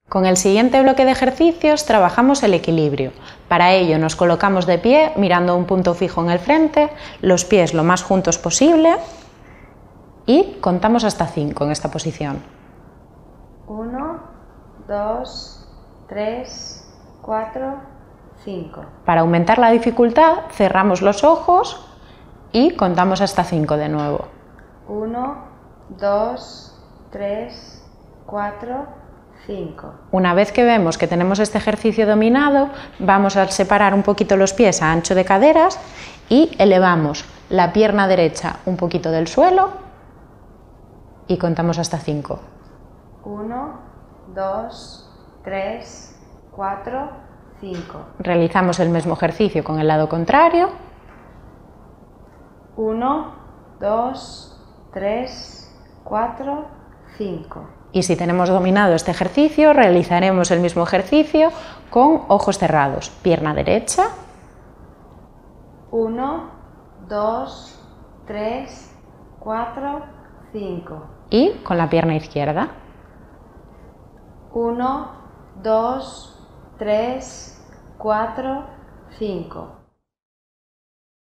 Con el siguiente bloque de ejercicios trabajamos el equilibrio. Para ello nos colocamos de pie mirando un punto fijo en el frente, los pies lo más juntos posible y contamos hasta 5 en esta posición. 1, 2, 3, 4, 5. Para aumentar la dificultad cerramos los ojos y contamos hasta 5 de nuevo. 1, 2, 3, 4, 5. Una vez que vemos que tenemos este ejercicio dominado, vamos a separar un poquito los pies a ancho de caderas y elevamos la pierna derecha un poquito del suelo y contamos hasta 5. 1, 2, 3, 4, 5. Realizamos el mismo ejercicio con el lado contrario. 1, 2, 3, 4, 5. Y si tenemos dominado este ejercicio, realizaremos el mismo ejercicio con ojos cerrados. Pierna derecha. 1, 2, 3, 4, 5. Y con la pierna izquierda. 1, 2, 3, 4, 5.